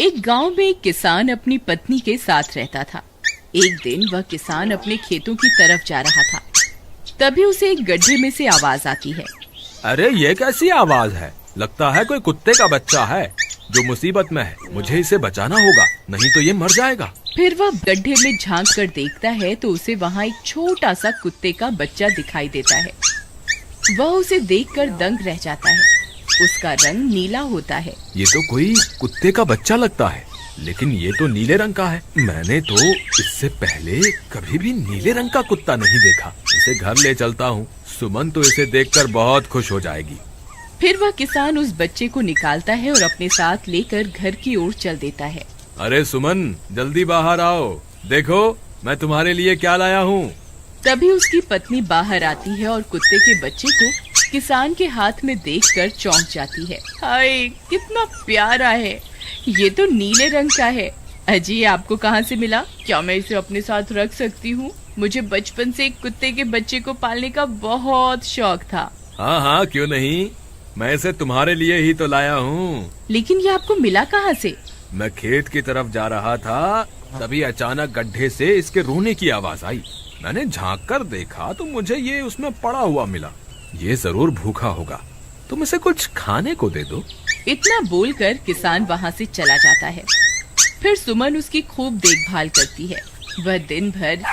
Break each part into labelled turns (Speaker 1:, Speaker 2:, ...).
Speaker 1: एक गांव में एक किसान अपनी पत्नी के साथ रहता था। एक दिन वह किसान अपने खेतों की तरफ जा रहा था। तभी उसे एक गड्ढे में से आवाज आती है।
Speaker 2: अरे ये कैसी आवाज है? लगता है कोई कुत्ते का बच्चा है जो मुसीबत में है। मुझे इसे बचाना होगा, नहीं तो ये मर जाएगा।
Speaker 1: फिर वह गड्ढे में झांक कर देखता है तो उसे वहाँ एक छोटा सा कुत्ते का बच्चा दिखाई देता है। वह उसे देखकर दंग रह जाता है। उसका रंग नीला होता है।
Speaker 2: ये तो कोई कुत्ते का बच्चा लगता है, लेकिन ये तो नीले रंग का है। मैंने तो इससे पहले कभी भी नीले रंग का कुत्ता नहीं देखा। इसे घर ले चलता हूँ, सुमन तो इसे देखकर बहुत खुश हो जाएगी।
Speaker 1: फिर वह किसान उस बच्चे को निकालता है और अपने साथ लेकर घर की ओर चल देता है।
Speaker 2: अरे सुमन, जल्दी बाहर आओ, देखो मैं तुम्हारे लिए क्या लाया हूँ।
Speaker 1: तभी उसकी पत्नी बाहर आती है और कुत्ते के बच्चे को किसान के हाथ में देखकर चौंक जाती है। हाय, कितना प्यारा है, ये तो नीले रंग का है। अजी, ये आपको कहाँ से मिला? क्या मैं इसे अपने साथ रख सकती हूँ? मुझे बचपन से एक कुत्ते के बच्चे को पालने का बहुत शौक था।
Speaker 2: हाँ हाँ, क्यों नहीं, मैं इसे तुम्हारे लिए ही तो लाया हूँ।
Speaker 1: लेकिन ये आपको मिला कहाँ से?
Speaker 2: मैं खेत की तरफ जा रहा था, तभी अचानक गड्ढे से इसके रोने की आवाज आई। मैंने झांक कर देखा तो मुझे ये उसमें पड़ा हुआ मिला। ये जरूर भूखा होगा, तुम इसे कुछ खाने को दे दो।
Speaker 1: इतना बोलकर किसान वहाँ से चला जाता है। फिर सुमन उसकी खूब देखभाल करती है। वह दिन भर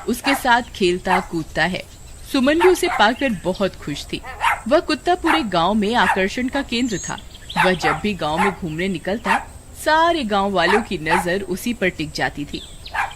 Speaker 1: उसके साथ खेलता कूदता है। सुमन भी उसे पाकर बहुत खुश थी। वह कुत्ता पूरे गांव में आकर्षण का केंद्र था। वह जब भी गांव में घूमने निकलता, सारे गांव वालों की नजर उसी पर टिक जाती थी,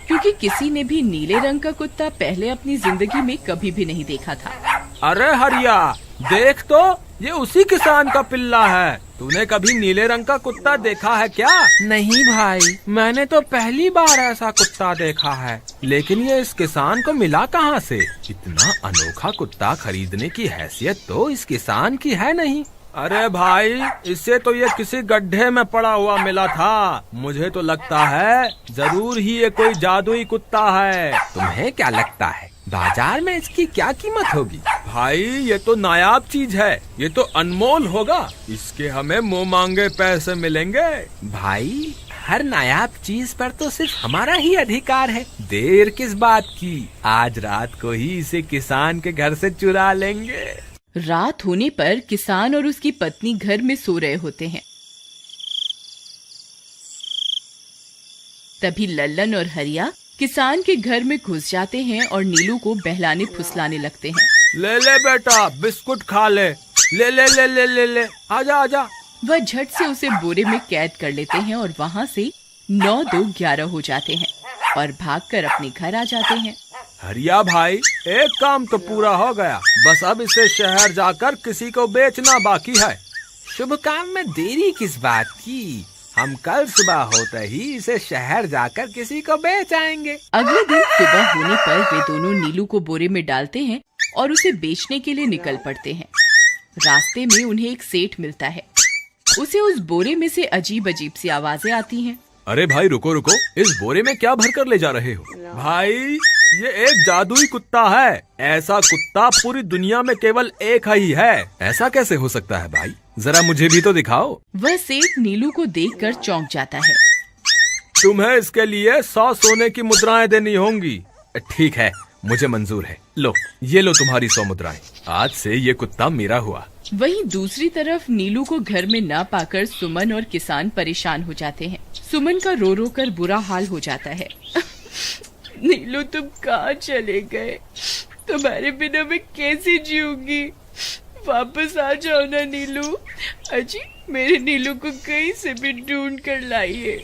Speaker 1: क्योंकि किसी ने भी नीले रंग का कुत्ता पहले अपनी जिंदगी में कभी भी नहीं देखा था।
Speaker 2: अरे हरिया, देख तो, ये उसी किसान का पिल्ला है। तूने कभी नीले रंग का कुत्ता देखा है क्या?
Speaker 3: नहीं भाई, मैंने तो पहली बार ऐसा कुत्ता देखा है। लेकिन ये इस किसान को मिला कहाँ से?
Speaker 2: इतना अनोखा कुत्ता खरीदने की हैसियत तो इस किसान की है नहीं। अरे भाई, इससे तो ये किसी गड्ढे में पड़ा हुआ मिला था। मुझे तो लगता है जरूर ही ये कोई जादुई कुत्ता है।
Speaker 3: तुम्हें क्या लगता है बाजार में इसकी क्या कीमत होगी?
Speaker 2: भाई, ये तो नायाब चीज है, ये तो अनमोल होगा। इसके हमें मुंह मांगे पैसे मिलेंगे।
Speaker 3: भाई, हर नायाब चीज पर तो सिर्फ हमारा ही अधिकार है। देर किस बात की, आज रात को ही इसे किसान के घर से चुरा लेंगे।
Speaker 1: रात होने पर किसान और उसकी पत्नी घर में सो रहे होते हैं। तभी लल्लन और हरिया किसान के घर में घुस जाते हैं और नीलू को बहलाने फुसलाने लगते हैं।
Speaker 2: ले ले बेटा, बिस्कुट खा ले, ले ले ले ले ले ले, आजा आजा।
Speaker 1: वह झट से उसे बोरे में कैद कर लेते हैं और वहाँ से 9-2-11 हो जाते हैं और भागकर अपने घर आ जाते हैं।
Speaker 2: हरिया भाई, एक काम तो पूरा हो गया, बस अब इसे शहर जाकर किसी को बेचना बाकी है।
Speaker 3: शुभ काम में देरी किस बात की? हम कल सुबह होते ही इसे शहर जाकर किसी को बेच आएंगे।
Speaker 1: अगले दिन सुबह होने पर वे दोनों नीलू को बोरे में डालते हैं और उसे बेचने के लिए निकल पड़ते हैं। रास्ते में उन्हें एक सेठ मिलता है। उसे उस बोरे में से अजीब अजीब सी आवाजें आती हैं।
Speaker 2: अरे भाई, रुको रुको, इस बोरे में क्या भर कर ले जा रहे हो? भाई, ये एक जादुई कुत्ता है। ऐसा कुत्ता पूरी दुनिया में केवल एक ही है। ऐसा कैसे हो सकता है भाई? जरा मुझे भी तो दिखाओ।
Speaker 1: वह सेठ नीलू को देखकर चौंक जाता है।
Speaker 2: तुम्हें इसके लिए 100 सोने की मुद्राएं देनी होंगी। ठीक है, मुझे मंजूर है। लो, ये लो तुम्हारी 100 मुद्राएं। आज से ये कुत्ता मेरा हुआ।
Speaker 1: वहीं दूसरी तरफ नीलू को घर में न पाकर सुमन और किसान परेशान हो जाते हैं। सुमन का रो रो कर बुरा हाल हो जाता है। नीलू, तुम कहाँ चले गए? तुम्हारे बिना मैं कैसे जीऊंगी? वापस आ जाओ ना नीलू। अजी, मेरे नीलू को कहीं से भी ढूंढ कर लाइए।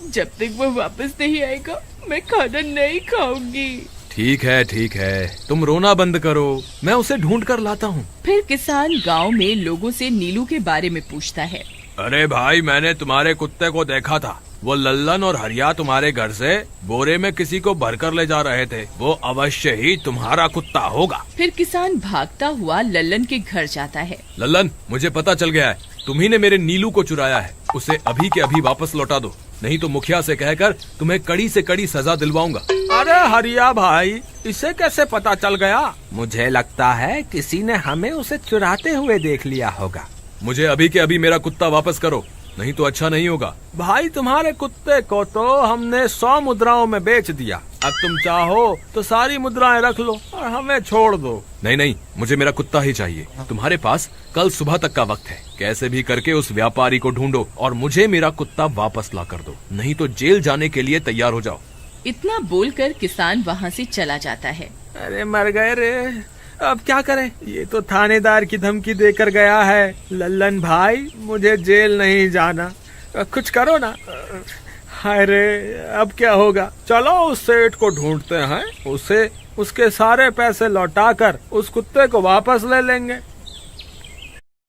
Speaker 1: जब तक वो वापस नहीं आएगा, मैं खाना नहीं खाऊंगी।
Speaker 2: ठीक है, तुम रोना बंद करो, मैं उसे ढूंढ कर लाता हूँ।
Speaker 1: फिर किसान गांव में लोगों से नीलू के बारे में पूछता है।
Speaker 2: अरे भाई, मैंने तुम्हारे कुत्ते को देखा था। वो लल्लन और हरिया तुम्हारे घर से बोरे में किसी को भरकर ले जा रहे थे। वो अवश्य ही तुम्हारा कुत्ता होगा।
Speaker 1: फिर किसान भागता हुआ लल्लन के घर जाता है।
Speaker 2: लल्लन, मुझे पता चल गया है, तुम्ही ने मेरे नीलू को चुराया है। उसे अभी के अभी वापस लौटा दो, नहीं तो मुखिया से कहकर तुम्हें कड़ी से कड़ी सजा दिलवाऊंगा।
Speaker 3: अरे हरिया भाई, इसे कैसे पता चल गया? मुझे लगता है किसी ने हमें उसे चुराते हुए देख लिया होगा।
Speaker 2: मुझे अभी के अभी मेरा कुत्ता वापस करो, नहीं तो अच्छा नहीं होगा। भाई तुम्हारे कुत्ते को तो हमने 100 मुद्राओं में बेच दिया, अब तुम चाहो तो सारी मुद्राएं रख लो और हमें छोड़ दो। नहीं नहीं, मुझे मेरा कुत्ता ही चाहिए। तुम्हारे पास कल सुबह तक का वक्त है, कैसे भी करके उस व्यापारी को ढूंढो और मुझे मेरा कुत्ता वापस ला कर दो, नहीं तो जेल जाने के लिए तैयार हो जाओ।
Speaker 1: इतना बोलकर किसान वहाँ से चला जाता है।
Speaker 2: अरे मर गए रे, अब क्या करें, ये तो थानेदार की धमकी देकर गया है। लल्लन भाई, मुझे जेल नहीं जाना, कुछ करो ना। हाय रे, अब क्या होगा। चलो उस सेठ को ढूंढते हैं, उसे उसके सारे पैसे लौटाकर उस कुत्ते को वापस ले लेंगे।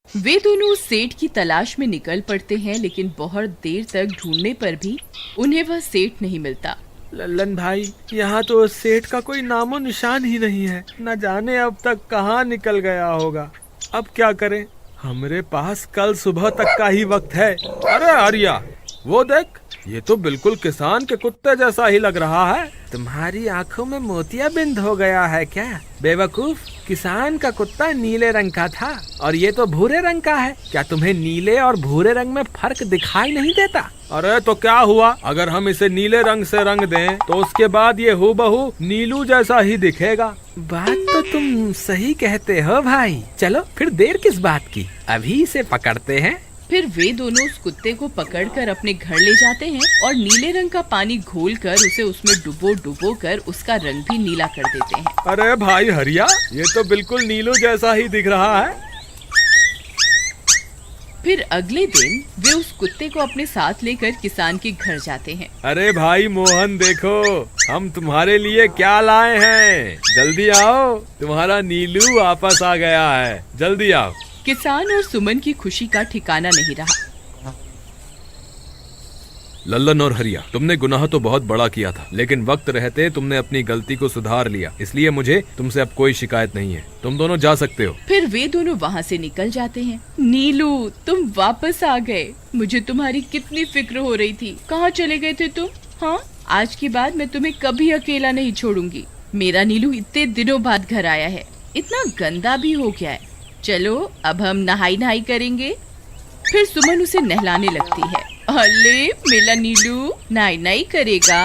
Speaker 1: वे दोनों उस सेठ की तलाश में निकल पड़ते हैं, लेकिन बहुत देर तक ढूंढने पर भी उन्हें वह सेठ नहीं मिलता।
Speaker 2: लल्लन भाई, यहाँ तो उस सेठ का कोई नामो निशान ही नहीं है, न जाने अब तक कहाँ निकल गया होगा। अब क्या करें, हमारे पास कल सुबह तक का ही वक्त है। अरे आर्या, वो देख, ये तो बिल्कुल किसान के कुत्ते जैसा ही लग रहा है। तुम्हारी आंखों में मोतियाबिंद हो गया है क्या बेवकूफ? किसान का कुत्ता नीले रंग का था और ये तो भूरे रंग का है। क्या तुम्हें नीले और भूरे रंग में फर्क दिखाई नहीं देता? अरे तो क्या हुआ, अगर हम इसे नीले रंग से रंग दें तो उसके बाद ये हूबहू नीलू जैसा ही दिखेगा।
Speaker 3: बात तो तुम सही कहते हो भाई। चलो फिर देर किस बात की, अभी इसे पकड़ते हैं।
Speaker 1: फिर वे दोनों उस कुत्ते को पकड़कर अपने घर ले जाते हैं और नीले रंग का पानी घोलकर उसे उसमें डुबो कर उसका रंग भी नीला कर देते हैं।
Speaker 2: अरे भाई हरिया, ये तो बिल्कुल नीलू जैसा ही दिख रहा है।
Speaker 1: फिर अगले दिन वे उस कुत्ते को अपने साथ लेकर किसान के घर जाते हैं।
Speaker 2: अरे भाई मोहन, देखो हम तुम्हारे लिए क्या लाए हैं, जल्दी आओ, तुम्हारा नीलू वापस आ गया है, जल्दी आओ।
Speaker 1: किसान और सुमन की खुशी का ठिकाना नहीं रहा।
Speaker 2: लल्लन और हरिया, तुमने गुनाह तो बहुत बड़ा किया था, लेकिन वक्त रहते तुमने अपनी गलती को सुधार लिया, इसलिए मुझे तुमसे अब कोई शिकायत नहीं है। तुम दोनों जा सकते हो।
Speaker 1: फिर वे दोनों वहाँ से निकल जाते हैं। नीलू, तुम वापस आ गए, मुझे तुम्हारी कितनी फिक्र हो रही थी। कहाँ चले गए थे तुम? हाँ, आज के बाद मैं तुम्हें कभी अकेला नहीं छोड़ूंगी। मेरा नीलू इतने दिनों बाद घर आया है, इतना गंदा भी हो गया है। चलो अब हम नहाई करेंगे। फिर सुमन उसे नहलाने लगती है। अले मेरा नीलू नहाई करेगा,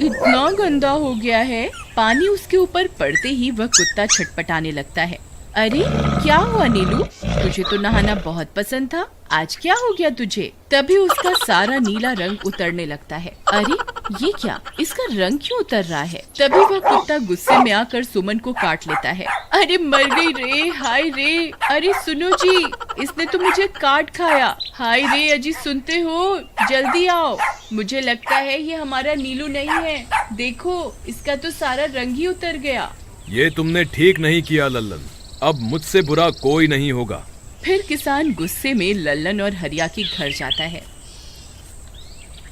Speaker 1: इतना गंदा हो गया है। पानी उसके ऊपर पड़ते ही वह कुत्ता छटपटाने लगता है। अरे क्या हुआ नीलू, तुझे तो नहाना बहुत पसंद था, आज क्या हो गया तुझे? तभी उसका सारा नीला रंग उतरने लगता है। अरे ये क्या, इसका रंग क्यों उतर रहा है? तभी वह कुत्ता गुस्से में आकर सुमन को काट लेता है। अरे मर गई रे, हाय रे। अरे सुनो जी, इसने तो मुझे काट खाया। हाय रे अजी, सुनते हो? जल्दी आओ, मुझे लगता है ये हमारा नीलू नहीं है। देखो, इसका तो सारा रंग ही उतर गया।
Speaker 2: ये तुमने ठीक नहीं किया लल्लन, अब मुझसे बुरा कोई नहीं होगा।
Speaker 1: फिर किसान गुस्से में लल्लन और हरिया के घर जाता है।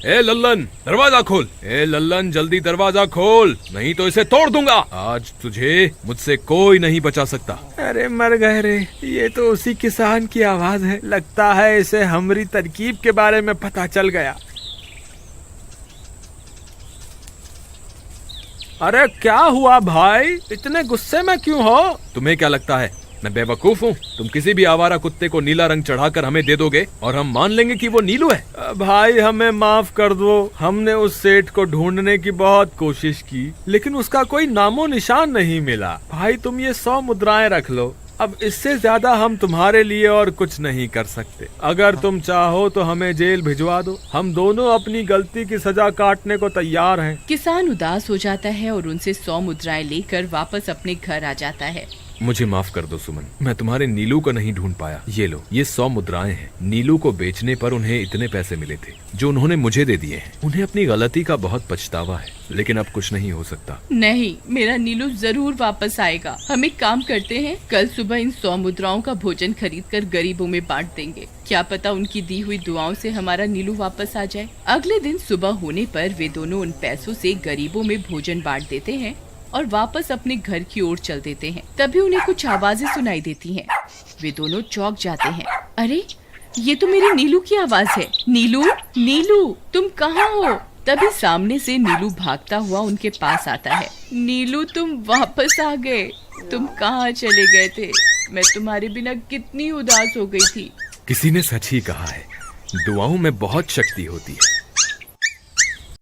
Speaker 2: ए लल्लन, दरवाजा खोल। ए लल्लन, जल्दी दरवाजा खोल, नहीं तो इसे तोड़ दूंगा। आज तुझे मुझसे कोई नहीं बचा सकता। अरे मर गए रे, ये तो उसी किसान की आवाज है। लगता है इसे हमारी तरकीब के बारे में पता चल गया। अरे क्या हुआ भाई, इतने गुस्से में क्यों हो? तुम्हें क्या लगता है मैं बेवकूफ हूँ? तुम किसी भी आवारा कुत्ते को नीला रंग चढ़ाकर हमें दे दोगे और हम मान लेंगे कि वो नीलू है। भाई हमें माफ कर दो, हमने उस सेठ को ढूंढने की बहुत कोशिश की, लेकिन उसका कोई नामो निशान नहीं मिला। भाई तुम ये 100 मुद्राएं रख लो, अब इससे ज्यादा हम तुम्हारे लिए और कुछ नहीं कर सकते। अगर तुम चाहो तो हमें जेल भिजवा दो, हम दोनों अपनी गलती की सजा काटने को तैयार हैं।
Speaker 1: किसान उदास हो जाता है और उनसे 100 मुद्राएं लेकर वापस अपने घर आ जाता है।
Speaker 2: मुझे माफ कर दो सुमन, मैं तुम्हारे नीलू को नहीं ढूंढ पाया। ये लो, ये 100 मुद्राएं हैं। नीलू को बेचने पर उन्हें इतने पैसे मिले थे जो उन्होंने मुझे दे दिए हैं। उन्हें अपनी गलती का बहुत पछतावा है, लेकिन अब कुछ नहीं हो सकता।
Speaker 1: नहीं, मेरा नीलू जरूर वापस आएगा। हम एक काम करते हैं, कल सुबह इन 100 मुद्राओं का भोजन खरीदकर गरीबों में बांट देंगे। क्या पता उनकी दी हुई दुआओं से हमारा नीलू वापस आ जाए। अगले दिन सुबह होने पर वे दोनों उन पैसों से गरीबों में भोजन बांट देते हैं और वापस अपने घर की ओर चल देते हैं। तभी उन्हें कुछ आवाजें सुनाई देती हैं। वे दोनों चौंक जाते हैं। अरे ये तो मेरे नीलू की आवाज है। नीलू, नीलू तुम कहाँ हो? तभी सामने से नीलू भागता हुआ उनके पास आता है। नीलू तुम वापस आ गए, तुम कहाँ चले गए थे? मैं तुम्हारे बिना कितनी उदास हो गई थी।
Speaker 2: किसी ने सच ही कहा है, दुआओं में बहुत शक्ति होती है।